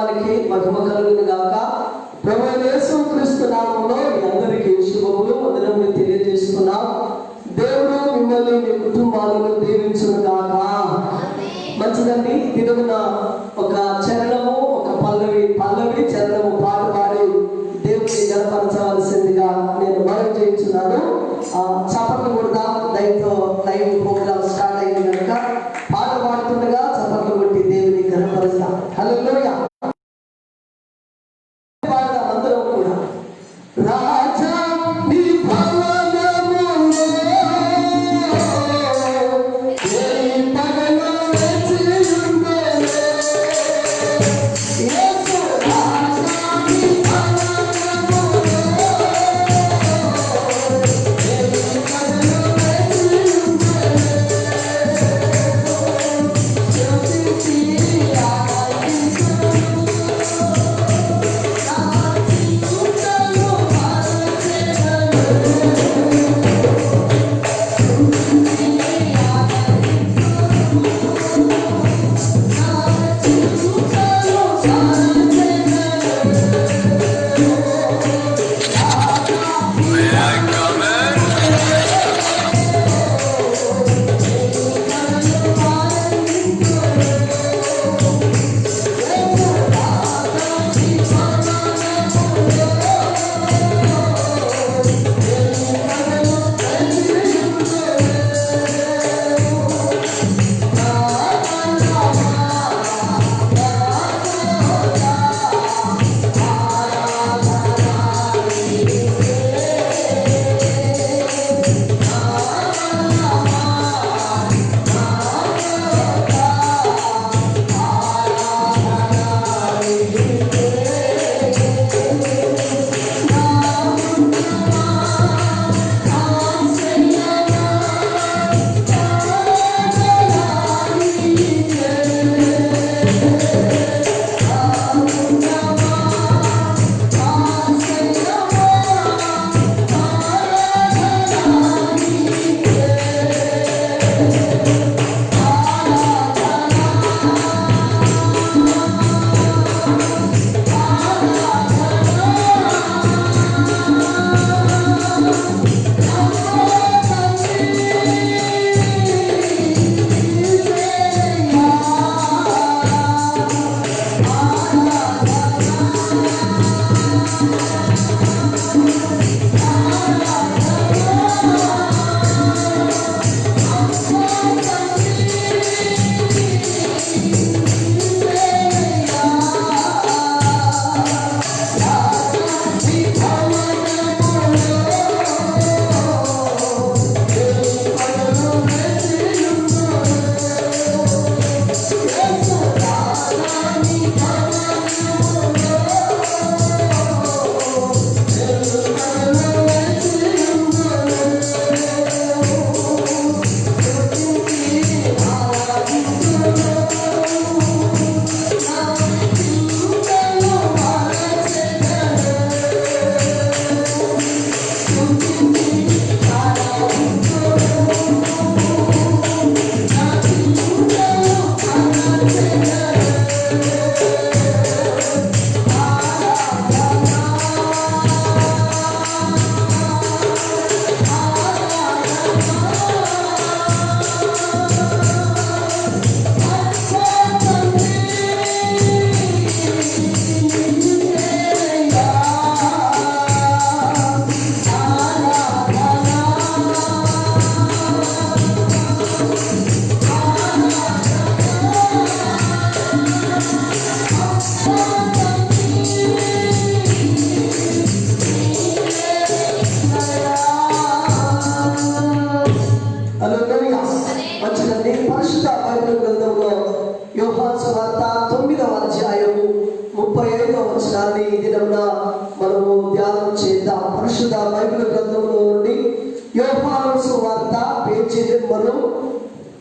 నామానికి మహిమ కలుగును గాక. ప్రభువైన యేసుక్రీస్తు నామములో మీ అందరికీ శుభములు వందనములు తెలియజేస్తున్నాం. దేవుడు మిమ్మల్ని మీ కుటుంబాలను దీవించును గాక. మంచిదండి. తిరుగున ఒక చరణము, ఒక పల్లవి చరణము పాట పాడి దేవుని గణపరచవలసిందిగా నేను మనవి చేయించున్నాను. చప్పట్లు కూడా దయతో లైవ్ ప్రోగ్రామ్ స్టార్ట్ అయింది కనుక పాట పాడుతుండగా చప్పట్లు కొట్టి దేవుని గణపరుస్తాం. హల్లెలూయా. పాడదాం అందరం కూడా. రాజా నీ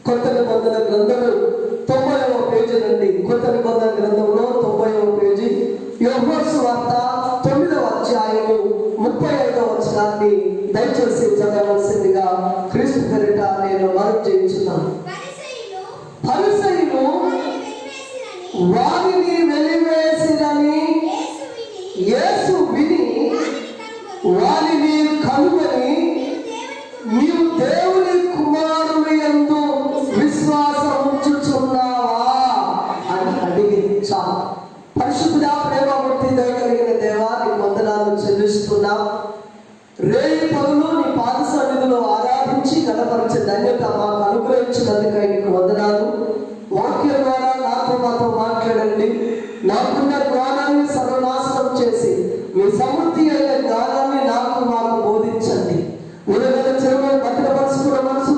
కొత్త నిబంధన గ్రంథము 90వ పేజీ నుండి, కొత్త నిబంధన గ్రంథంలో 90వ పేజీ, యోహాను సువార్త 9వ అధ్యాయము 35వ వచనాన్ని దయచేసి చదవవలసిందిగా క్రీస్తు పేరిట నేను మనవి చేయించున్నాను. పరిసయ్యులు వారిని వెలివేసి యేసు విని వారిని కనుగొని నీవు దేవుని కుమారుని యందు విశ్వాసం ఉంచుచున్నావా అని అడిగింది. చాలు. పరిశుద్ధుడా, ప్రేమమూర్తి, దయ కలిగిన దేవా, నీకు వందనాలు చెల్లిస్తున్నాం. రేయి పగులు నీ పాద సన్నిధిలో ఆరాధించి గణపరిచే ధన్యత మాకు అనుగ్రహించినందుకై నీకు వందనాలు. వాక్యం ద్వారా మాతో మాట్లాడండి. నాకున్న జ్ఞానాన్ని సర్వనాశనం చేసి మీ సమృద్ధి అయిన జ్ఞానాన్ని మాకు బోధించండి. ఉదయం చెరువు భద్రపరుచుకున్న మనసు,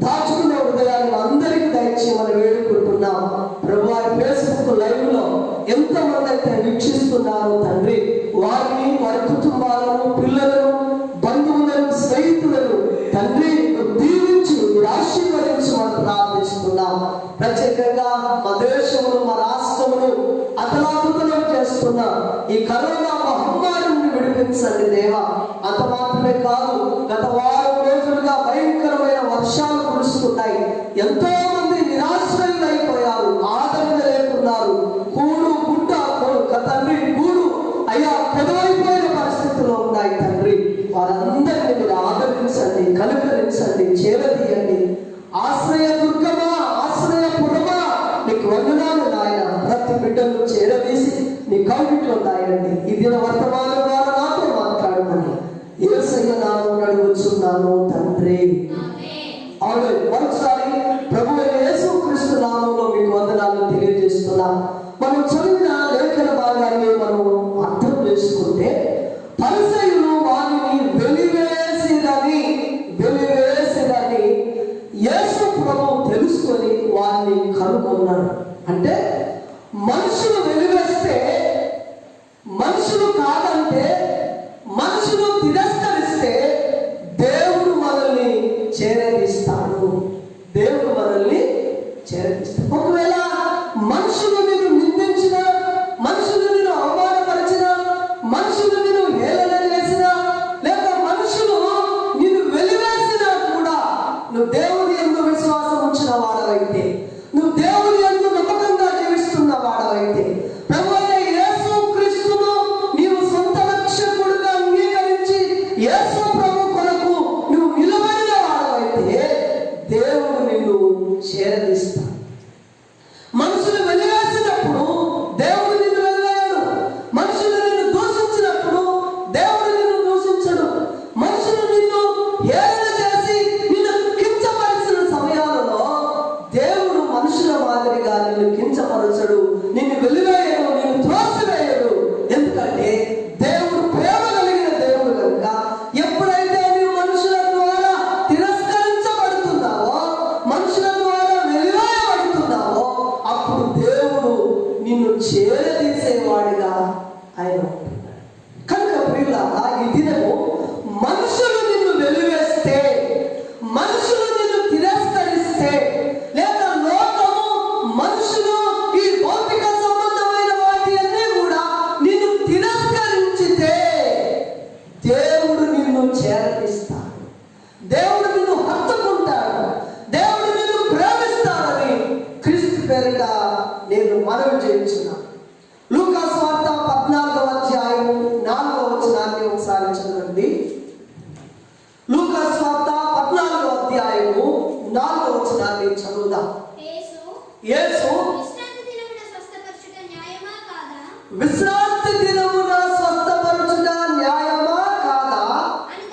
దాచుకున్న హృదయాన్ని అందరికీ దయచేయమని వేడుకుంటున్నాం. ప్రభువా, ఫేస్బుక్ లైవ్ లో ఎంతమంది అయితే వీక్షిస్తున్నారో తండ్రి, వారిని, వారి కుటుంబాలను, పిల్లలను, బంధువులను, స్నేహితులను తండ్రి దీవించి ఆశీర్వదించమని ప్రార్థిస్తున్నాం. ప్రత్యేకంగా మా దేశమును, మా రాష్ట్రమును అతలాకుతలం చేస్తున్న ఈ కరోనా మహమ్మారిని విడిపించండి దేవా. అంత మాత్రమే కాదు, గత వారం రోజులుగా భయంకరమైన వర్షాలు కురుస్తున్నాయి. ఎంతో మంది నిరాశ్రయులైపోయారు, ఆదరణ లేకున్నారు. కూడు గుడ్డ తండ్రి గూడు అయ్యా పొదవైపోయిన పరిస్థితుల్లో ఉన్నాయి తండ్రి. వారందరినీ మీరు ఆదరించండి, కనుకరించండి, చేరదీయండి. ఆశ్రయ దుర్గమా, ఆశ్రయ పురమా, నీకు వందనాలు నాయన. ప్రతి బిడ్డను చేరదీసి నీ కౌగిట్లో దాయండి. ఈ దిన వర్తమానం ద్వారా నాతో మాట్లాడమని యేసయ్య నామమున అడుగుచున్నాను తండ్రి. ఆమేన్. మరోసారి ప్రభువైన యేసుక్రీస్తు నామములో మీకు వందనాలు తెలియజేస్తున్నాం. మనం చదివిన లేఖన భాగాన్ని మనం అర్థం చేసుకుంటే, పరిసయ్యులు వారిని వెలివేసిరని యేసు ప్రభువు తెలుసుకొని వారిని కనుగొన్నాడు. అంటే మనుషులు వెలివేస్తే, మనుషులు కాదంటే, మనుషులు తిరస్కరిస్తే దేవుడు మనల్ని చేరదీస్తాడు. దేవుడు మనల్ని చేరదీస్తాడు. ఒకవేళ మనుషులు నిన్ను నిందించిన, మనుషులు నిన్ను అవమానపరిచిన, మనుషులు నిన్ను హేళన చేసిన, లేక మనుషులు నిన్ను వెలివేసినా కూడా నువ్వు దేవుని యందు విశ్వాసం ఉంచిన వాడవైతే, నువ్వు దేవుని యందు నమ్మకంగా జీవిస్తున్న వాడవైతే, ప్రభువైన యేసుక్రీస్తును నీవు సొంత రక్షకుడుగా అంగీకరించి యేసు ప్రభు కొరకు నువ్వు నిలబడిన వాడవైతే దేవుడు నిన్ను చేరదీస్తాడు. మనుషులు వెలివేసినప్పుడు దేవుడు నిన్ను వెలివేయడు. మనుషులు నిన్ను దూషించినప్పుడు దేవుడు నిన్ను దూషించడు. మనుషులు నిన్ను హేళన చేసి నిన్ను కించపరిచిన సమయాలలో దేవుడు మనుషుల మాదిరిగా నిన్ను కించపరచడు, నిన్ను వెలివేయడు, నిన్ను త్రోసివేయడు. ఎందుకంటే దేవుడు ప్రేమ కలిగిన దేవుడు కనుక. ఎప్పుడైతే నీవు మనుషుల ద్వారా తిరస్కరించబడుతున్నావో, మనుషుల ద్వారా వెలివేయబడుతున్నావో, అప్పుడు దేవుడు నిన్ను చేరదీసేవాడిగా ఆయన ఉంటున్నాడు. కనుక ప్రియులారా, ఈ దినము మనుషులు నిన్ను వెలివేస్తే, మనుషులు నిన్ను తిరస్కరిస్తే, లేక లోకము, మనుషులు, ఈ భౌతిక సంబంధమైన వాటి అన్నీ కూడా నిన్ను తిరస్కరించితే దేవుడు నిన్ను చేరదీస్తాడు. దేవుడు నిన్ను హత్తుకుంటాడు. దేవుడు నిన్ను ప్రేమిస్తాడని క్రీస్తు పేరిట నేను మనవి చేయించున్నాను. లూకా సువార్త 14వ అధ్యాయము 4వ వచనాన్ని ఒకసారి చదవండి. లూకా సువార్త 14వ అధ్యాయము 4వ వచనాన్ని చదువుదాం. యేసు విశ్రాంతి దినమున స్వస్థపరచుట న్యాయమా కాదా అని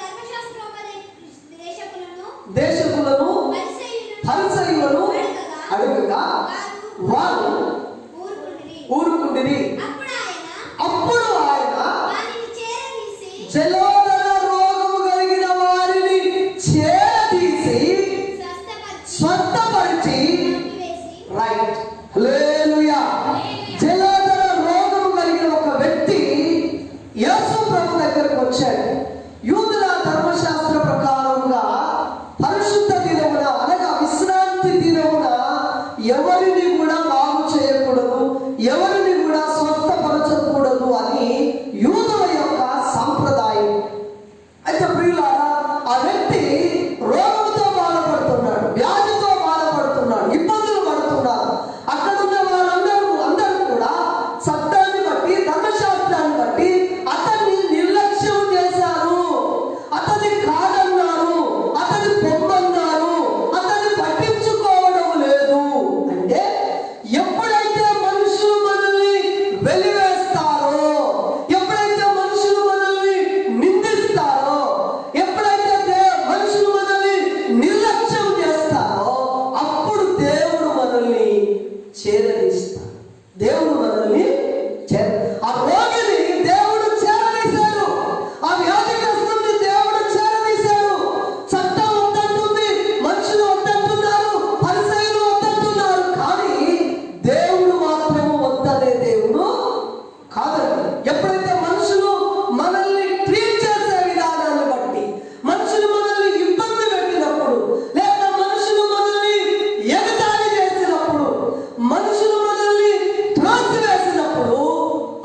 దేశకులను పరిసయ్యులను అడుగగా వారు ఊరుకుండిరి. అప్పుడు ఆయన జలోదర రోగము కలిగిన వారిని చేరదీసి స్వస్థపరిచి, రైట్, హల్లెలూయా. జలోదర రోగము కలిగిన ఒక దేవుడు మనల్ని ఆ రోగిని దేవుడు చేరదీశాడు, ఆ వ్యాధిగ్రస్తుని దేవుడు చేరదీశాడు. చట్టం వద్దంటుంది, మనుషులు వద్దంటున్నారు, పరిసయ్యులు వద్దంటున్నారు, కానీ దేవుడు మాత్రం వద్దనే దేవుడు కాదండి. ఎప్పుడైతే మనుషులు మనల్ని ట్రీట్ చేసే విధానాన్ని బట్టి, మనుషులు మనల్ని ఇబ్బంది పెట్టినప్పుడు, లేదా మనుషులు మనల్ని ఎగతాళి చేసినప్పుడు, మనుషులు మనల్ని త్రోసివేసినప్పుడు,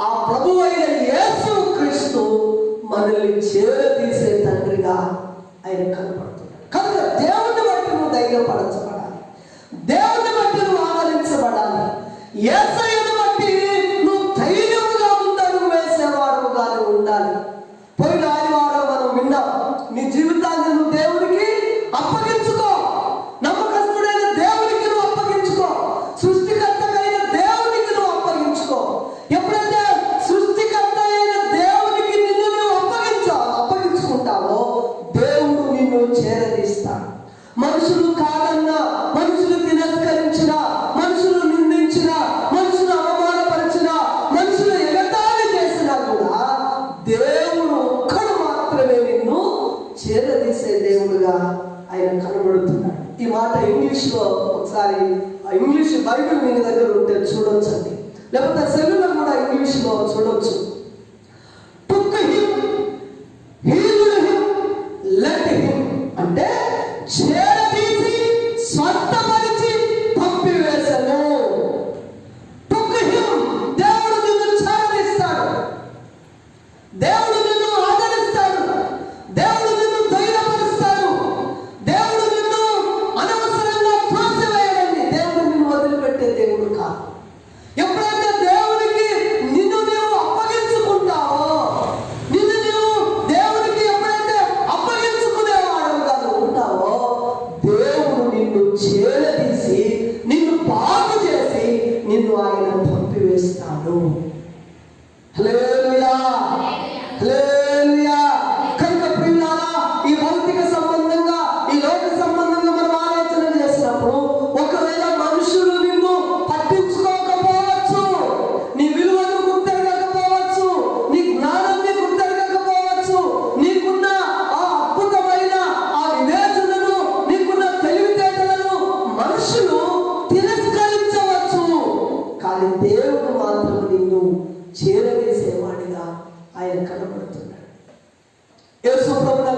ఆ ప్రభువైన యేసు క్రీస్తు మనల్ని చేరదీసే తండ్రిగా ఆయన కనపడుతున్నాడు. కనుక దేవుని బట్టి నువ్వు ధైర్యపరచబడాలి, దేవుని బట్టి నువ్వు ఆదరించబడాలి, యేసయ్యను బట్టి నువ్వు ధైర్యముగా ముందడుగు వేసేవాడుగానే ఉండాలి. పోయిన ఆదివారం మనం విన్నాం, నీ జీవితాన్ని నువ్వు దేవునికి అప్పగించుకో, నమ్మకస్తుడైన దేవునికి నువ్వు అప్పగించుకో, సృష్టికర్తమైన దేవునికి నువ్వు అప్పగించుకో. ఎప్పుడైతే సృష్టికర్త అయిన దేవునికి నిన్ను నువ్వు అప్పగించుకుంటావో దేవుడు నిన్ను చేరదీస్తాడు. మనుషులు కాదన్నా, మనుషులు తిరస్కరించినా, మనుషులు నిందించినా, మనుషులు అవమానపరిచినా, మనుషులు ఎగతాళి చేసినా కూడా దేవుడు ఒక్కడు మాత్రమే నిన్ను చేరదీసే దేవుడుగా ఆయన కనబడుతున్నాడు. ఈ మాట ఇంగ్లీష్లో ఒకసారి ఇంగ్లీష్ బైబిల్ మీ దగ్గర ఉంటే చూడొచ్చండి, లేకపోతే సెల్లులో కూడా ఇంగ్లీష్లో చూడొచ్చు. టుక్ him, healed him, let him అంటే చేరదీసి స్వస్థపరిచి పంపివేసను. టుక్ హిమ్, దేవుడు నిన్ను చేరదీస్తాడు, దేవుడు నిన్ను ఆదరిస్తాడు, దేవుడు నిన్ను ధైర్యపరుస్తాడు, దేవుడు నిన్ను అనవసరంగా త్రోసివేయడండి. దేవుడు నిన్ను వదిలిపెట్టే దేవుడు కాదు. ఎప్పుడైతే దేవుడికి నిన్ను నీవు అప్పగించుకుంటావో, నిన్ను నీవు దేవుడికి ఎప్పుడైతే అప్పగించుకునేవాడుగా ఉంటావో, దేవుడు నిన్ను చేరదీసి నిన్ను బాగు చేసి నిన్ను ఆయన పంపివేస్తాడు. హల్లెలూయా, హల్లెలూయా. కనుక ప్రియులారా, ఈ భౌతిక సంబంధంగా, ఈ లోక సంబంధంగా మనం ఆలోచన చేసినప్పుడు, ఒకవేళ మనుషులు నిన్ను పట్టించుకోకపోవచ్చు, నీ విలువను గుర్తెరగకపోవచ్చు, నీ జ్ఞానాన్ని గుర్తెరగకపోవచ్చు, నీకున్న ఆ అద్భుతమైన ఆ వివేచనను, నీకున్న తెలివితేటలను మనుషులు తిరస్కరించవచ్చు, కానీ దేవుడు మాత్రం నిన్ను చేరవేసేవాడిగా ఆయన కనబడుతున్నాడు. యేసు ప్రభువును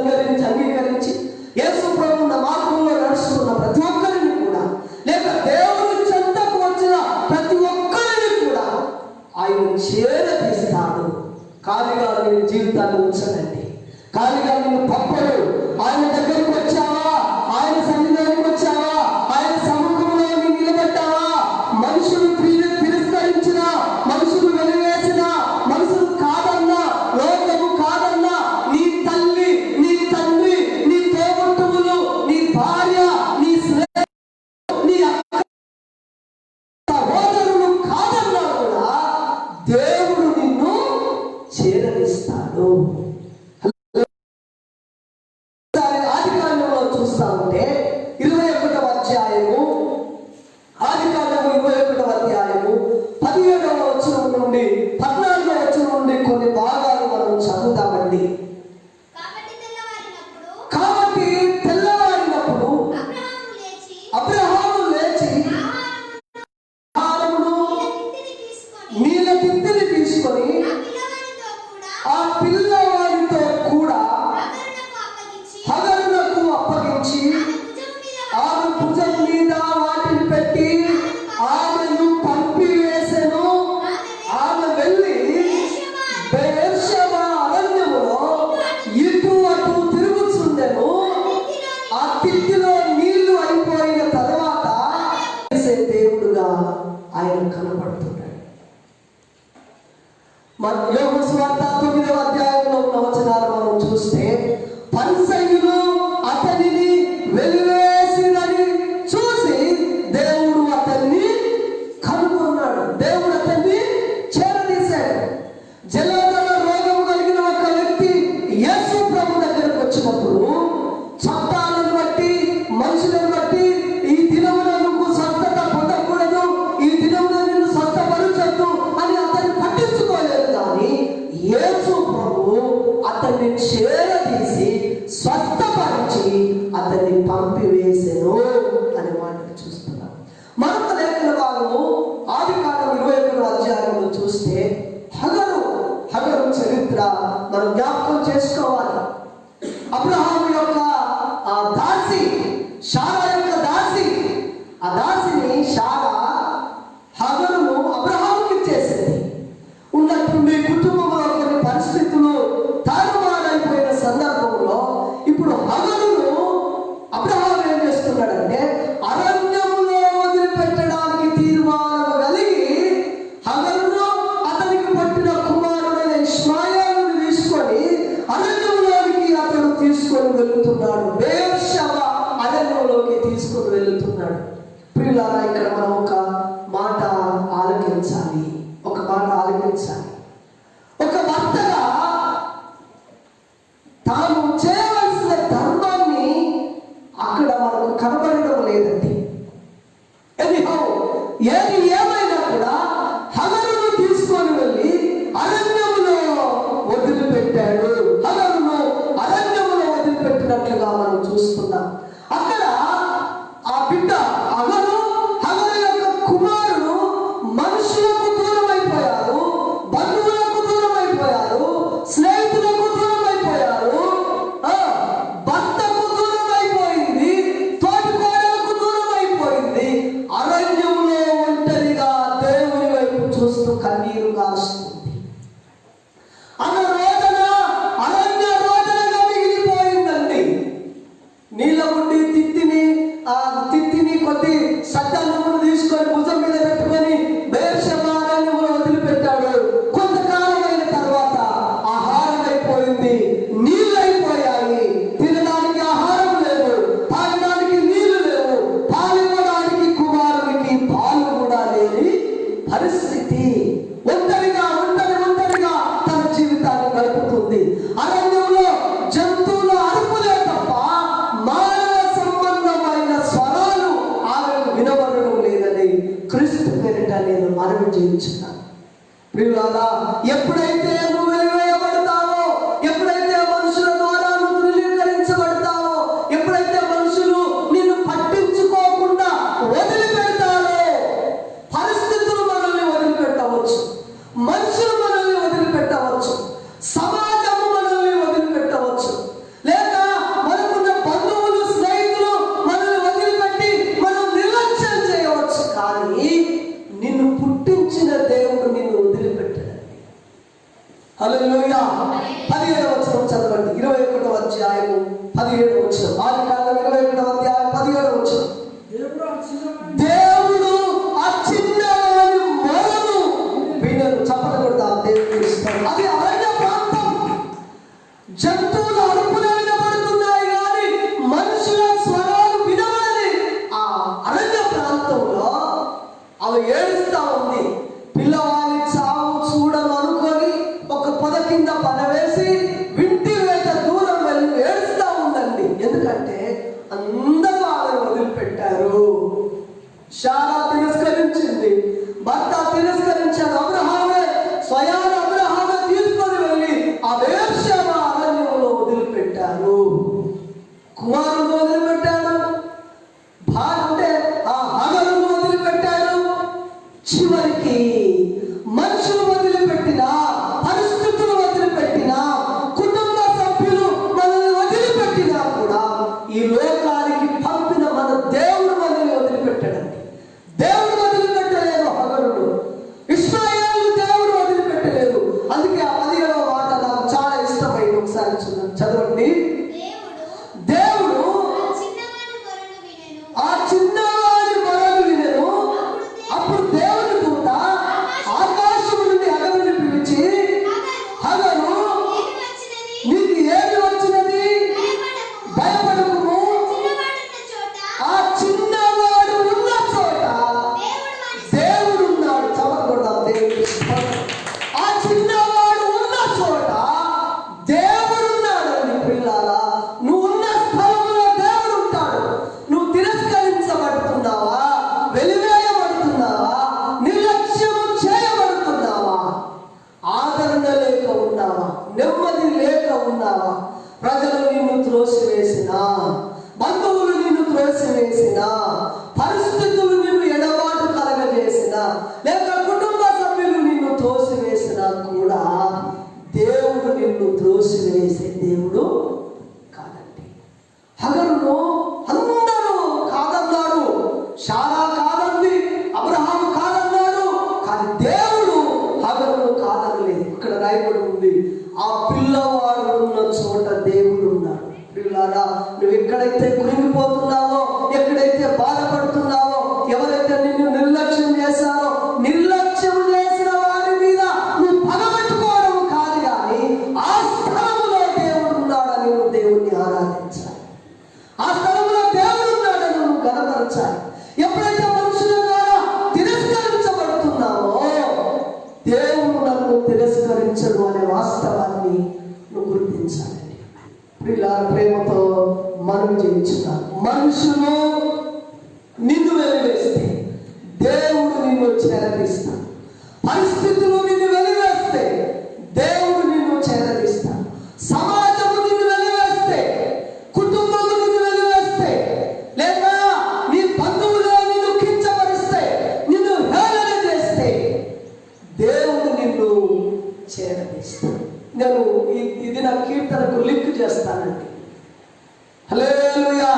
అంగీకరించి యేసు ప్రభువున్న మార్గంలో నడుస్తున్న ప్రతి ఒక్కరిని కూడా, లేక దేవుని చెంతకు వచ్చిన ప్రతి ఒక్కరిని కూడా ఆయన చేరదీస్తాడు. ఖాళీగా నీ జీవితాన్ని ఉంచదండి, ఖాళీగా నిన్ను పంపడు. ఆయన దగ్గరికి వచ్చావా, ఆయన సన్నిధానికి వచ్చావా, ఆయన సముఖంలో నీ నిలబడ్డావా, మనుషులు తిరస్కరించినా, మనుషులు వెలివేసినా, మనుషులు కాదన్నా, లోకము కాదన్నా, నీ తల్లి, నీ తండ్రి, నీ తోబుట్టువులు, నీ భార్య, నీ స్నేహితులు, నీ సహోదరులు కాదన్నా కూడా దేవుడు నిన్ను చేరదీస్తాడు. ఆదికాండంలో చూస్తా ఉంటే 21వ అధ్యాయము, ఆదికాండము 21వ అధ్యాయము 17వ వచనం నుండి 14వ వచనం నుండి కొన్ని భాగాలు మనం చదువుతామండి. కాబట్టి తెల్లవారినప్పుడు అబ్రహాము లేచి ఆహారమును, నీళ్ళ తిత్తిని తీసుకొని ఆ పిల్లవాడితో కూడా హగరునకు అప్పగించి ఆమె భుజం మీద వాటిని పెట్టి ఆమెను పంపివేసెను. ఆమె వెళ్ళి బెయేర్షెబా అరణ్యములో ఇటు అటు తిరుగుచుండెను. ఆ తిత్తిలో నీళ్లు అయిపోయిన తర్వాత దేవుడుగా ఆయన కనపడుతున్నాడు. యోహాను సువార్త 9వ అధ్యాయంలో ఉన్న వచనాలు మనం చూస్తే, పరిసయ్యులు అతనిని వెలివేసినని చూసి దేవుడు అతన్ని కనుగొన్నాడు, దేవుడు అతన్ని చేరదీశాడు. జలాదన రోగం కలిగిన ఒక వ్యక్తి యేసు ప్రభు దగ్గరకు వచ్చినప్పుడు, చట్టాలను బట్టి, మనుషులను బట్టి, ఈ దినమున నువ్వు స్వస్థత పొందకూడదు, ఈ దినమున నిన్ను స్వస్థపరచొద్దు, మనం జ్ఞాపకం చేసుకోవాలి. అబ్రహాము యొక్క ఆ దాసి, శారా యొక్క దాసి, ఆ దాసిని శారా హగరును అబ్రహాముకి ఇచ్చేసింది. ఉన్నట్టుండి కుటుంబంలో కొన్ని పరిస్థితులు తారుమారైపోయిన సందర్భంలో ఇప్పుడు హగరును అబ్రహాము ఏం చేస్తున్నాడంటే అరణ్యములో వదిలిపెట్టడానికి తీర్మానం కలిగి హగరును అతనికి పట్టిన కుమారుడైన ఇష్మాయేలును తీసుకొని అరణ్యంలోకి అతను తీసుకొని వెళుతున్నాడు. బేర్షెబా అరణ్యంలోకి తీసుకొని వెళుతున్నాడు. ప్రియులారా, ఇక్కడ మనం ఒక మాట ఆలకించాలి. ఒక మాట ఆలకించాలి. ఒక భర్తగా తాను చేయవలసిన ధర్మాన్ని అక్కడ మనకు కనబడడం లేదండి. ఏది ఏమైనా కూడా హగరును తీసుకొని వెళ్ళి అరణ్యములో వదిలిపెట్టాడు. హగరును అరణ్యములో వదిలిపెట్టినట్లుగా మనం చూస్తున్నాం. అక్కడ ఆ బిడ్డ హగరు యొక్క కుమారుడు మనుషులకు దూరం అయిపోయారు, బంధువులకు దూరం అయిపోయారు, స్నేహితులకు దూరం అయిపోయారు, భర్తకు దూరం అయిపోయింది, తోటి కోడలకు దూరం అయిపోయింది. అరణ్యంలో ఒంటరిగా దేవుని వైపు చూస్తూ కన్నీరు కారుస్తుంది. అరణ్య రోదనగా మిగిలిపోయిందండి. నీళ్ళ ఉండి తిత్తిని కొద్ది సత్యాన్ని తీసుకొని భుజం మీద పెట్టుకొని బేర్షెబా అరణ్యంలో వదిలిపెట్టాడు. కొంతకాలం అయిన తర్వాత ఆహారం అయిపోయింది, నీళ్ళు అయిపోయాయి, తినడానికి ఆహారం లేదు, తాగడానికి నీళ్లు లేవు, పాలివ్వడానికి కుమారునికి పాలు కూడా లేని పరిస్థితి. ఒంటరిగా తన జీవితాన్ని గడుపుతుంది. అరణ్యంలో జంతువుల అరుపులే తప్ప మానవ సంబంధమైన స్వరాలు ఆమెకు వినబడడం లేదని క్రీస్తు పేరిట నేను మనవి చేయించున్నాను. ప్రియులారా, ఎప్పుడైతే నువ్వు వెలివేయబడతావో, ఎప్పుడైతే మనుషుల ద్వారా నువ్వు ధృవీకరించబడతావో, ఎప్పుడైతే మనుషులు నిన్ను పట్టించుకోకుండా వదిలిపెడతారో, పరిస్థితులు మనల్ని వదిలిపెట్టవచ్చు, మనుషులు మనల్ని వదిలిపెట్టవచ్చు, సమాజము మనల్ని వదిలిపెట్టవచ్చు, లేక మనకున్న బంధువులు స్నేహితులు మనల్ని వదిలిపెట్టి మనం నిర్లక్ష్యం చేయవచ్చు. కానీ నిన్ను పుట్టించిన దేవుడు నిన్ను వదిలిపెట్టడండి. హల్లెలూయా. 17వ వచనం చదవండి. 21వ అధ్యాయము 17వ వచనం. ఆదికాండం 21వ అధ్యాయం 17వ వచనం. దేవుడు ఆ చిన్నవాడి మొరను వినను. చప్పట్లు కొడతాం దేవుని స్తోత్రం. అది అరణ్య ప్రాంతం. జంతువుల అరుపులు వినబడుతున్నాయి కానీ మనుషుల స్వరాలు వినబడని ఆ అరణ్య ప్రాంతంలో అవి ఏడుస్తా ఉంది. పిల్లవాడి చావు చూడను అనుకొని ఒక పొద కింద పడవేసి వింటి వేట దూరం వెళ్ళి ఏడుస్తా ఉందండి. ఎందుకంటే అందరూ ఆమెను వదిలిపెట్టారు. శారా తిరస్కరించింది, భర్త తిరస్కరించాడు. స్వయాన అబ్రహామే తీసుకొని వెళ్ళి ఆ బేర్షెబా అరణ్యంలో వదిలిపెట్టారు. కుమారుడు వదిలిపెట్టాడు, భార్య ఆ హగరును వదిలిపెట్టాడు. చివరికి మనుషులు వదిలిపెట్టినా, పరిస్థితులు వదిలిపెట్టినా, కుటుంబ సభ్యులు మనల్ని వదిలిపెట్టినా కూడా ఈ లోకానికి పంపిన మన దేవుడు మనల్ని వదిలిపెట్టాడండి. దేవుడు వదిలిపెట్టలేదు హగరుడు, ఇశ్మాయేలు దేవుడు వదిలిపెట్టలేదు. అందుకే ఆ 17వ మాట నాకు చాలా ఇష్టమైంది. ఒకసారి చదవండి. దేవుడు ఆ చిన్నవాడి మొరను వినెను. అప్పుడు దేవుని దూత ఆకాశం నుండి హగరుని పిలిచి, హగరు, నీకు ఏమి వచ్చినది? భయపడకుము. ఆ చిన్నవాడు ఉన్న చోట దేవుడు ఉన్నాడు. చదవకూడదు దేవుడు. ఆ చిన్నవాడు ఉన్న చోట దేవుడు ఉన్నాడు. పిల్లారా, నువ్వు ఉన్న స్థలంలో దేవుడు ఉంటాడు. నువ్వు తిరస్కరించబడుతున్నావా, వెలివేయబడుతున్నావా, నిర్లక్ష్యం చేయబడుతున్నావా, ఆదరణ లేక ఉన్నావా, నెమ్మది లేక ఉన్నావా, ప్రజలు నిన్ను త్రోసివేసినా, బంధువులు నిన్ను త్రోసివేసినా, పరిస్థితులు నిన్ను ఎడబాటు కలగజేసినా, లేక కుటుంబ సభ్యులు నిన్ను త్రోసివేసినా కూడా దేవుడు నిన్ను త్రోసి ఇక్కడ రాయబడి ఉంది, ఆ పిల్లవాడు ఉన్న చోట దేవుడు ఉన్నాడు. పిల్లారా, నువ్వు ఎక్కడైతే కృంగిపోతున్నావో, ఎక్కడైతే బాధపడుతున్నావో, ఎవరైతే నిన్ను నిర్లక్ష్యం చేశారో, నిర్లక్ష్యం చేసిన వారి మీద నువ్వు పగబెట్టుకోవడం కాదు, కానీ ఆ స్థలంలో దేవుడు ఉన్నాడని నువ్వు దేవుణ్ణి ఆరాధించాలి. ఆ స్థలంలో దేవుడు ఉన్నాడని నువ్వు గనపరచాలి. ఎప్పుడైతే మనుషుల ద్వారా తిరస్కరించబడుతున్నావో, దేవుడు నన్ను తిరస్కరించడు అనే వాస్తవాన్ని నువ్వు గుర్తించాలి. ప్రేమతో మనం చేయించున్నాను. మనుషులు నిన్ను వెలివేస్తే దేవుడు నిన్ను చేరదీస్తాడు. పరిస్థితులు నిన్ను వెలివేస్తే దేవుడు నిన్ను చేరదీస్తాడు. సమాజము నిన్ను వెలివేస్తే, కుటుంబము నిన్ను వెలివేస్తే, లేదా నీ బంధువులు నిన్ను కించపరిస్తే, నిన్ను హేళన చేస్తే దేవుడు నిన్ను చేరదీస్తాడు. నేను ఇది నా కీర్తనకు లింక్ చేస్తానండి. హల్లెలూయా.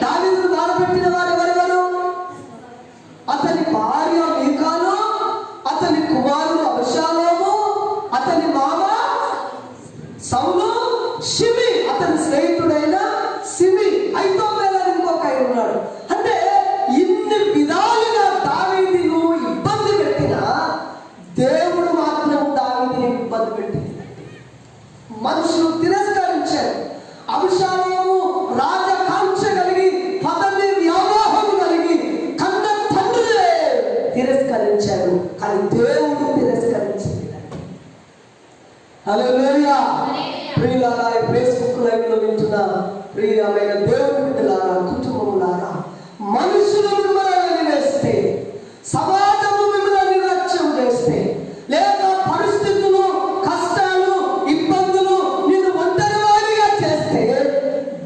దావీదును బాధపెట్టిన వారు ఎవరెవరు? అతని భార్య మీకాలు, అతని కుమారుడు అబ్షాలోము, అతని మామ సౌలు, షిమి, అతని స్నేహితుడైన సిమి, అహీతోపెలు అని ఇంకొక ఆయన ఉన్నాడు. అంటే ఇన్ని విధాలుగా దావీదును ఇబ్బంది పెట్టినా దేవుడు మాత్రం దావీదుని ఇబ్బంది పెట్టింది. మనుషులు తిరస్కరించారు. అబ్షాలోము రాజకాంక్ష కలిగి, పదవి వ్యామోహం కలిగి, కన్న తండ్రులే తిరస్కరించారు, కానీ దేవుడు తిరస్కరించింది. హల్లెలూయా. ప్రియులారా, ఫేస్బుక్ లైవ్ లో వింటున్న ప్రియమైన దేవుని బిడ్డలారా, కుటుంబములారా, మనుషులు మిమ్మల్ని వెలివేస్తే, సమాజము మిమ్మల్ని నిర్లక్ష్యం చేస్తే, లేక పరిస్థితులు, కష్టాలు, ఇబ్బందులు నిన్ను ఒంటరివాడిగా చేస్తే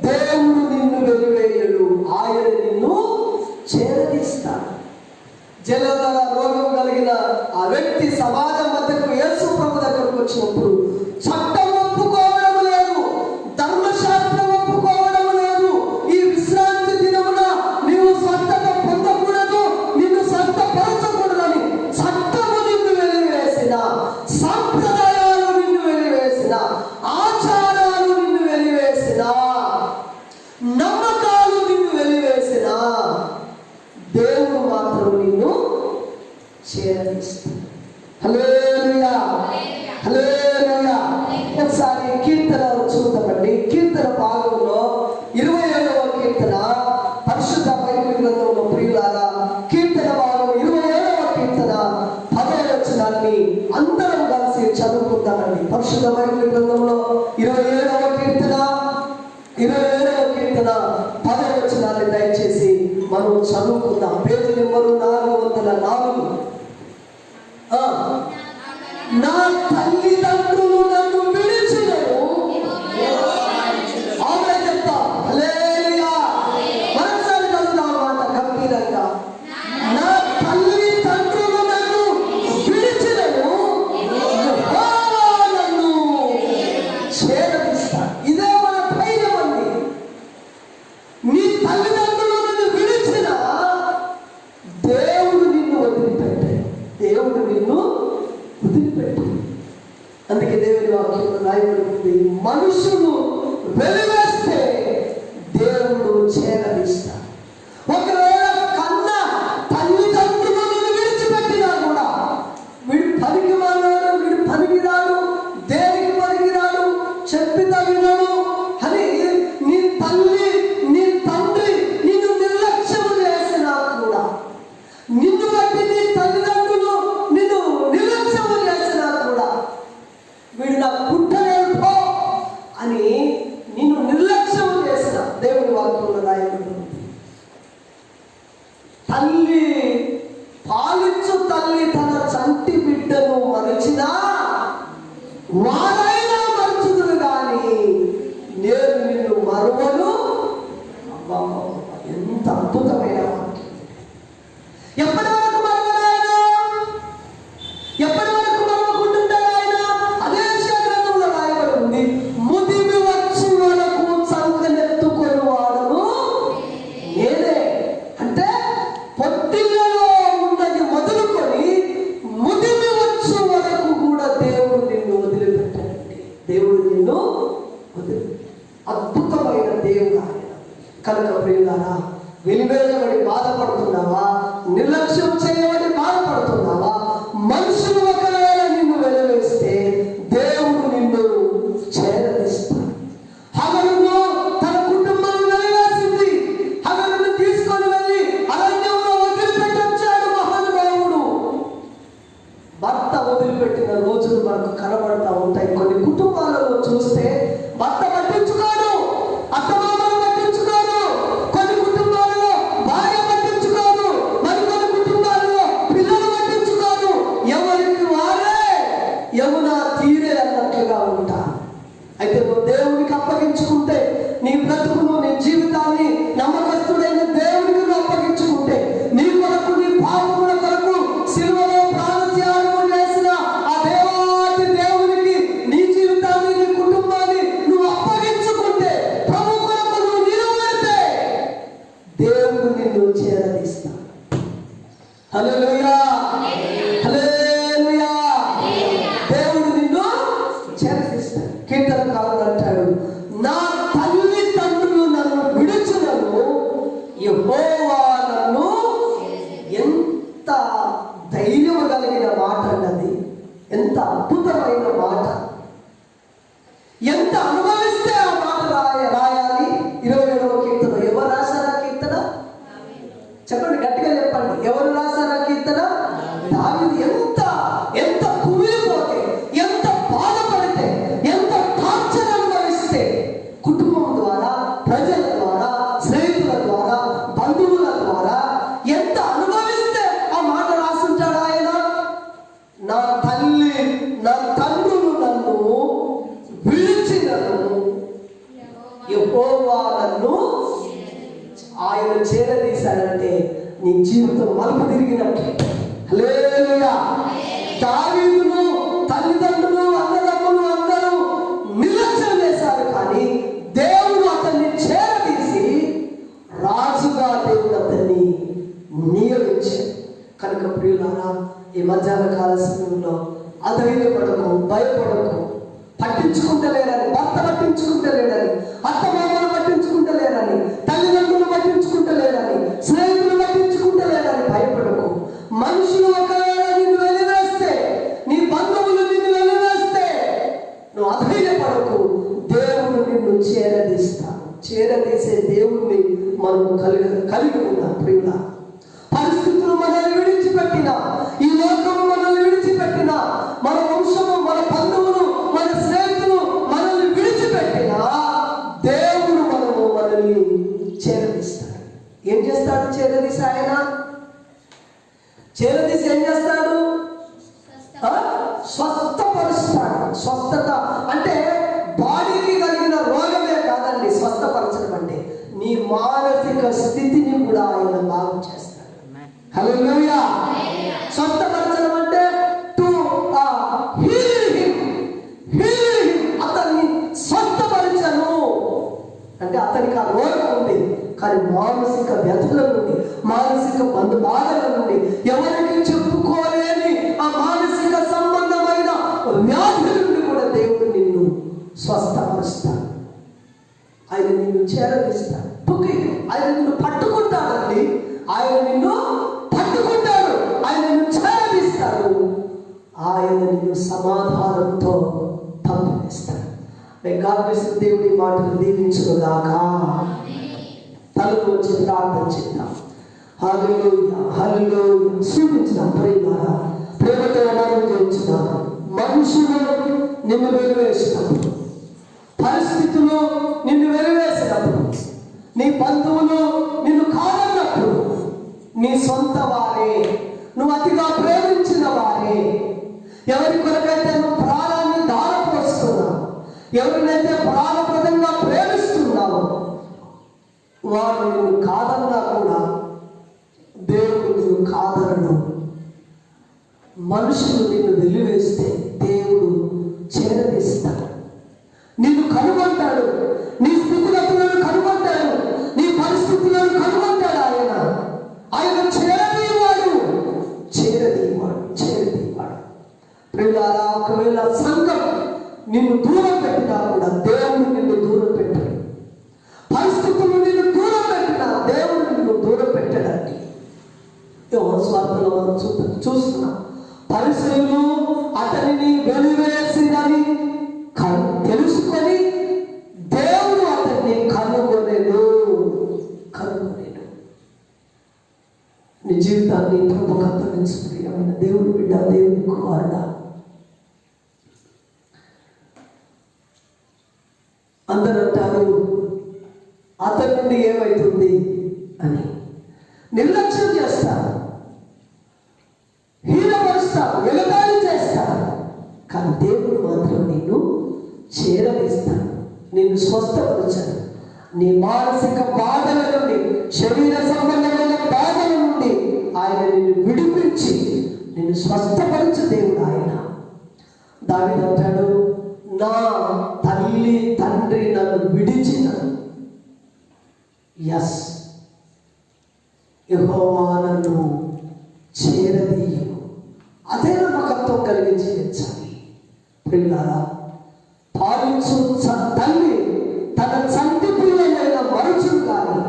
దేవుడు నిన్ను వెలివేయడు, ఆయన నిన్ను చేరదీస్తాడు. జలధర రోగం కలిగిన ఆ వ్యక్తి సమాజం మధ్యకు యేసు ప్రభు దగ్గరకు వచ్చినప్పుడు చట్టం ఒప్పుకోవడం లేదు, ధర్మశాస్త్రం ఒప్పుకోవడం లేదు. ఈ విశ్రాంతి దినమున నీవు స్వస్థత పొందకూడదు, నిన్ను స్వస్థపరచకూడదని చట్టము నిన్ను వెలివేసిన, సంప్రదాయాలు నిన్ను వెలివేసిన, ఆచారాలు నిన్ను వెలివేసిన, నమ్మకాలు నిన్ను వెలివేసిన దేవుడు మాత్రం నిన్ను చేరదీస్తాడు. హల్లెలూయా. హల్లెలూయా. ఒకసారి కీర్తన చూద్దామండి. కీర్తన భాగంలో 27వ కీర్తన, పరిశుద్ధ బైబిల్ గ్రంథంలో ప్రియులారా, కీర్తన భాగం 27వ కీర్తన 10వ వచనాన్ని అందరం కలిసి చదువుకుందామండి. పరిశుద్ధ బైబిల్ గ్రంథంలో 27వ కీర్తన 10వ వచనాన్ని దయచేసి మనం చదువుకుందాం. పేరు నెంబరు 404. నా తల్లిదండ్రులు నన్ను విడిచినను, ఆమె చెప్తా. హల్లెలూయా. మనసారి చదువుదాం అన్నమాట గంభీరంగా. నా తల్లిదండ్రులు నన్ను విడిచినను, యెహోవా నన్ను చేరదీస్తాడు. ఇదే మన ధైర్యం అండి. నీ తల్లిదండ్రులు నిన్ను విడిచిన దేవుడు నిన్ను వదిలిపెట్టాడు. దేవుడు నిన్ను వదిలిపెట్టాడు. అందుకే దేవుని వాక్యంలో రాయబడింది, మనుషులు వెలివేస్తే దేవుడు చేరదీస్తాడు. ఒకవేళ కన్న తల్లిదండ్రులను విడిచిపెట్టినా కూడా, వీడు పనికి మానాడు, వీడు పనికిరాడు, దేనికి పనికిరాడు, చెప్పిన వినడు అని నీ తల్లి, నీ తండ్రి నిన్ను నిర్లక్ష్యం చేసినా కూడా, నిన్ను బట్టి నీ తల్లిదండ్రులు నిన్ను నిర్లక్ష్యం చేసినా కూడా, వీడు నా పుట్టలేడుకో అని నిన్ను నిర్లక్ష్యం చేసిన దేవుని వాక్యంలో రాయబడింది. తల్లి, పాలించు తల్లి తన చంటి బిడ్డను మరిచినా వారైనా మరుచుదురు కానీ నేను నిన్ను మరువను. ఎంత అద్భుతమైన వాక్యం. ఎప్పటి వరకు మరవడాయన? ఎప్పటి వరకు మరవకుంటుంటాడు ఆయన? అదే గ్రంథంలో రాయబడి ఉంది, ముదిమి వచ్చు వరకు చంకనెత్తుకొని వాడను నేనే. అంటే పొట్టిలలో ఉన్నది మొదలుకొని ముదిమి వచ్చు వరకు కూడా దేవుడు నిన్ను ప్రియులారా, వెలివేయబడి బాధపడుతున్నావా? నిర్లక్ష్యం చేయబడి బాధపడుతున్నావా? మనుషులు ఒకవేళ నిన్ను వెలివేస్తే దేవుడు నిన్ను చేరదీస్తాడు. హగరును తన కుటుంబాన్ని వెలివేసింది. హగరును తీసుకొని వెళ్ళి అరణ్యంలో వదిలిపెట్టి వచ్చాడు మహానుభావుడు. భర్త వదిలిపెట్టిన రోజులు మనకు కనబడతా ఉంటాయి. కొన్ని కుటుంబాలలో చూస్తే భర్త పట్టించుకోడు, అత్తమామలు పట్టించుకోరు. కొన్ని కుటుంబాలలో భార్య పట్టించుకోరు, మరికొన్ని కుటుంబాలలో పిల్లలు పట్టించుకోరు. ఎవరికి వారే యమున తీరే అన్నట్లుగా ఉంటారు. అయితే నువ్వు దేవునికి అప్పగించుకుంటే, నీ బ్రతుకును, నీ జీవితాన్ని నమ్మకస్తుడైన దేవునికి నువ్వు అప్పగించుకుంటే, నీ కొరకు, నీ పాపముల కొరకు సిలువలో ప్రాణత్యాగం చేసిన ఆ దేవాతి దేవునికి నీ జీవితాన్ని, నీ కుటుంబాన్ని నువ్వు అప్పగించుకుంటే, ప్రభు కొరకు నువ్వు నిలబడితే దేవుడు నిన్ను చేరదీస్తాడు. హల్లెలూయా, హల్లెలూయా. దేవుడు నిన్ను చేరదీస్తాడు. కీర్తనకారుడు అంటాడు, నా తల్లిదండ్రులు నన్ను విడిచినను యెహోవా నన్ను. ఎంత ధైర్యం కలిగిన మాట అన్నది, ఎంత అద్భుతమైన మాట. ఎంత అనుభవిస్తే ఆ మాట రాయాలి. 27వ కీర్తన ఎవరు రాశారు? ఆ కీర్తన చెప్పండి, గట్టిగా చెప్పండి. ఎవరు రాశారు ఆ కీర్తన? దావీదు. ఎంత కుమిలిపోతే, ఎంత బాధపడితే, ఎంత టార్చర్ అనుభవిస్తే, కుటుంబం ద్వారా, ప్రజల ద్వారా, స్నేహితుల ద్వారా, బంధువుల ద్వారా ఎంత అనుభవిస్తే ఆ మాట రాసుంటాడు ఆయన. నా తల్లి, నా తండ్రులు నన్ను విడిచినను యెహోవా నన్ను. ఆయన చేరదీశాడంటే నీ జీవితం మలుపు తిరిగినట్లే. హల్లెలూయా. దావీదును తల్లిదండ్రులు, అన్నదమ్ములు అందరూ నిర్లక్ష్యం చేశారు, కానీ దేవుడు అతన్ని చేరదీసి రాజుగా దేవుడు అతన్ని నియమించాడు. కనుక ప్రియులారా, ఈ మధ్యాహ్న కాల సమయంలో అధైర్యపడకు, భయపడకు. పట్టించుకుంటలేరని, భర్త పట్టించుకుంటలేరని, అత్తమామలు పట్టించుకుంటలేరని, తల్లిదండ్రులు పట్టించుకుంటలేరని, స్నేహితులు పట్టించుకుంటలేరని భయపడకు. మనుషులు ఒకవేళ నిన్ను వెలివేస్తే, నీ బంధువులు నిన్ను వెలివేస్తే నువ్వు అధైర్యపడకు. దేవుడు నిన్ను చేరదీస్తాడు. చేరదీసే దేవుణ్ణి మనం కలిగి ఉన్నాం ప్రియుల. పరిస్థితులు మనల్ని విడిచిపెట్టినా, ఈ లోకము మనల్ని విడిచిపెట్టినా, మన వంశము, మన బంధువులు, మన స్నేహితులు మనల్ని విడిచిపెట్టినా దేవుడు మనల్ని చేరదీస్తాడు. ఏం చేస్తాడు? చేరదీసి ఆయన చేరదీసి ఏం చేస్తాడు? స్వస్థపరుస్తాడు. స్వస్థత అంటే బాడీకి కలిగిన రోగమే కాదండి స్వస్థపరచడం అంటే, నీ మానసిక స్థితిని కూడా ఆయన బాగు చేస్తాడు. హల్లెలూయా. స్వస్థపరచడం అంటే టు హీల్ హిమ్. అతన్ని స్వస్థపరచను అంటే అతనికి ఆ రోగం ఉంది, కానీ మానసిక వ్యధల నుండి, మానసిక బాధల నుండి, ఎవరికి చెప్పుకోలేని ఆ మానసిక సంబంధమైన వ్యాధుల నుండి కూడా దేవుడు నిన్ను స్వస్థపరుస్తాడు. ఆయన నిన్ను చేరదీస్తాడు. ఆయన నిన్ను పట్టుకుంటాడండి. ఆయన నిన్ను పట్టుకుంటాడు, ఆయన నిన్ను చేరదీస్తాడు, ఆయన నిన్ను సమాధానంతో పంపిస్తాడు. దేవుడి మాటలు దీవించుగాక. తలుపు వచ్చి ప్రార్థన చేద్దాం. హల్లెలూయా, హల్లెలూయా. సూచించుదాం ప్రియులారా, ప్రేమతో మనం చేయించుదాం. మనుషులు నిన్ను వెలివేసినప్పుడు, పరిస్థితులు నిన్ను వెలివేసినప్పుడు, నీ బంధువులు నిన్ను కాదన్నప్పుడు, నీ సొంత వారే, నువ్వు అతిగా ప్రేమించిన వారే, ఎవరి కొరకైతే నువ్వు ప్రాణాన్ని దారపోస్తున్నావు, ఎవరినైతే ప్రాణప్రదంగా ప్రేమిస్తున్నావు, వారు నిన్ను కాదన్నా కూడా దేవుడు నిన్ను కాదనడు. మనుషులు నిన్ను వెలివేస్తే దేవుడు చేరదీస్తాడు. నిన్ను కనుగొంటాడు, నీ స్థితిగతులను కనుగొంటాడు, నీ పరిస్థితులను కనుగొంటాడు. ఆయన చేరదీవాడు. ప్రియులారా, ఒకవేళ సంఘం నిన్ను దూరం పెట్టినా కూడా దేవుడు నిన్ను దూరం పెట్టాడు. పరిస్థితులు నిన్ను దూరం పెట్టినా మనం చూస్తున్నాం. పరిసయ్యులు అతనిని వెలివేసిరని తెలుసుకొని దేవుడు అతన్ని కనుగొనెను. నీ జీవితాన్ని ప్రభువుకు అప్పగించు ప్రియమైన దేవుని బిడ్డ, దేవుని కుమారుడా. అందరూ అంటారు అతని నుండి ఏమవుతుంది అని నిర్లక్ష్యం చేస్తారు, హీనపరుస్తారు, వెలుగాలి చేస్తారు. కానీ దేవుడు మాత్రం నిన్ను చేరదీస్తాడు, నిన్ను స్వస్థపరచాడు. నీ మానసిక బాధల నుండి, శరీర సంబంధమైన బాధల నుండి ఆయన నిన్ను విడిపించి నిన్ను స్వస్థపరచు దేవుడు ఆయన. దావీదు అంటాడు, నా తల్లి తండ్రి నన్ను విడిచిన యెహోవా నన్ను చేరదీయను. అదే నమ్మకత్వం కలిగి జీవించాలి. పిల్లారా, పాలించు తల్లి తన చంటి పిల్లలైన మరుచును కానీ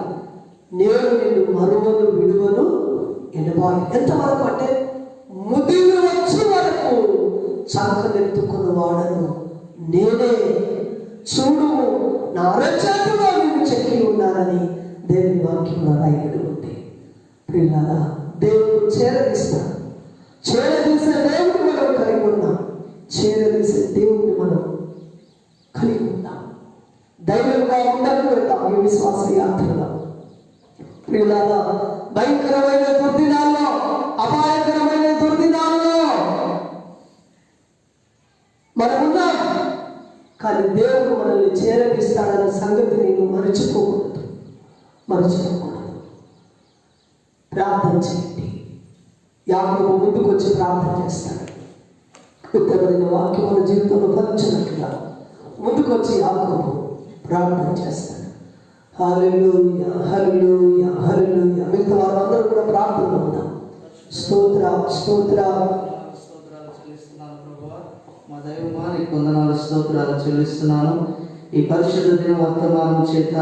నేను నిన్ను మరువను విడువను ఎనబాయి. ఎంతవరకు అంటే ముదిరి వచ్చే వరకు చంకనెత్తుకున్న వాడను నేనే, చూడు నా అరచేతిలో నేను చెక్కి ఉన్నానని దేవుని వాక్యంలో రాయబడి ఉంది. పిల్లరా, దేవుడు చేరదీస్తాడు. చేరదీసే దేవుడిని మనం కలిగి ఉన్నాం. చేరదీసే దేవుడిని మనం కలిగి ఉన్నాం. ధైర్యంగా ఉండకు వెళ్తాం ఈ విశ్వాస యాత్రలో. పిల్లరా, భయంకరమైన దుర్దినాల్లో, అపాయకరమైన దుర్దినాల్లో మనం ఉన్నాం. కానీ దేవుడు మనల్ని చేరదీస్తాడన్న సంగతి నేను మరచిపోకూడదు. ప్రార్థన చేయండి. యాకోబు ముందుకు వచ్చి ప్రార్థన చేస్తాడు. ఉత్తరమైన వాక్యం మన జీవితంలో ఫలించినట్లుగా ముందుకు వచ్చి యాకోబు ప్రార్థన చేస్తాడు. హల్లెలూయా, హల్లెలూయా, హల్లెలూయా. మిగతా వారందరూ కూడా ప్రార్థనలో ఉన్నాం. స్తోత్రాలు చెల్లిస్తున్నాను ప్రభువా. మా దైవమా, నీకు వందనాలు, స్తోత్రాలు చెల్లిస్తున్నాను. ఈ పరిశుద్ధ దిన వర్తమానం చేత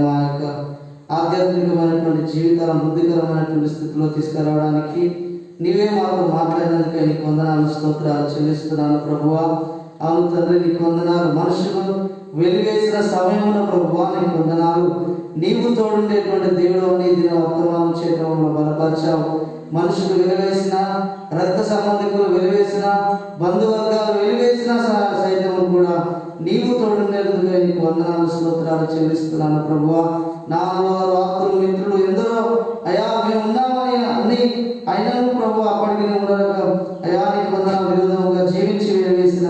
మా యొక్క ఆధ్యాత్మికమైనటువంటి జీవితాలను బుద్ధికరమైనటువంటి స్థితిలో తీసుకురావడానికి నీవే మాకు మాట్లాడినందుకే నీకు వందనాలు, స్తోత్రాలు చెల్లిస్తున్నాను ప్రభువా. అవును తండ్రి, నీకు వందనాలు. మనుషులు వెలివేసిన సమయంలో ప్రభువా నీకు వందనాలు. నీవు తోడుండేటువంటి దేవుడు అని దిన వర్తమానం చేయడంలో బలపరిచావు. మనుషులు వెలివేసిన, రక్త సంబంధికులు వెలివేసిన, బంధువర్గాలు వెలివేసిన సైతం కూడా నీవు తోడుండేందుకు నీకు వందనాలు, స్తోత్రాలు చెల్లిస్తున్నాను ప్రభువా. నా ఆప్తులు, మిత్రులు ఎందరో అయా మేము ఉన్నామని అన్ని అయినను ప్రభు అప్పటికి ఉండక అయా నీకు వందనాలు విరోధముగా జీవించి వెలివేసిన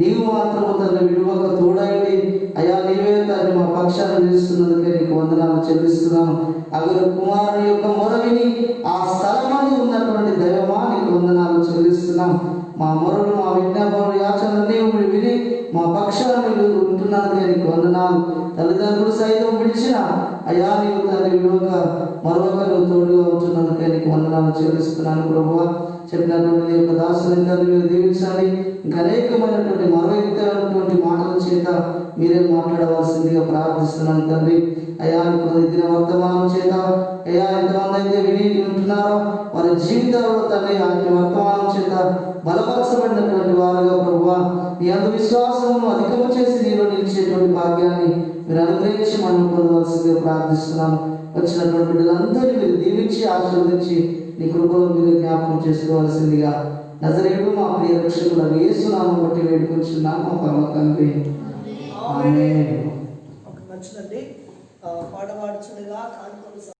నీవు మాత్రము తను విడువక తోడైంది అయా నీవే తండ్రి మా పక్షాన్ని నిలుస్తున్నందుకే నీకు వందనాలు చెల్లిస్తున్నాను. అగురు కుమారుని యొక్క మొరవిని ఆ స్థలమందు ఉన్నటువంటి దైవమా నీకు వందనాలు చెల్లిస్తున్నాం. మా మొరలు, మా విజ్ఞాపనలు, యాచనలన్నీ విని మా పక్షాన్ని ఉంటున్నందుకే నీకు వందనాలు. తల్లిదండ్రులు సైతం విడిచిన అయా నీవు తండ్రి విడువక మరొక నువ్వు తోడుగా ఉంటున్నందుకే నీకు వందనాలు చెల్లిస్తున్నాను ప్రభువా. చెప్పినటువంటి నీ యొక్క దాసులంతా మీరు దీవించాలి. ఇంకా అనేకమైనటువంటి మరోయుక్తమైనటువంటి మాటల చేత మీరే మాట్లాడవలసిందిగా ప్రార్థిస్తున్నాను తండ్రి. అయా దిన వర్తమానం చేత అయా ఎంతమంది అయితే విని ఉంటున్నారో వారి జీవితాల్లో తండ్రి ఆ వర్తమానం చేత బలపరచబడినటువంటి వారుగా ప్రభువా నీ అందు విశ్వాసమును అధికము చేసి నీలో నిలిచేటువంటి భాగ్యాన్ని మీరు అనుగ్రహించి మనం పొందవలసిందిగా ప్రార్థిస్తున్నాను. వచ్చినటువంటి బిడ్డలందరినీ మీరు దీవించి ఆశీర్వదించి నీ కృపలో మీరు జ్ఞాపకం చేసుకోవాల్సిందిగా నజరేయుడు మా ప్రియ రక్షకుడు యేసు నామమున బట్టి వేడుకొంచున్నాము మా పరమ తండ్రి. ఆమేన్. మంచిదండి. పాడవాడుచునిగా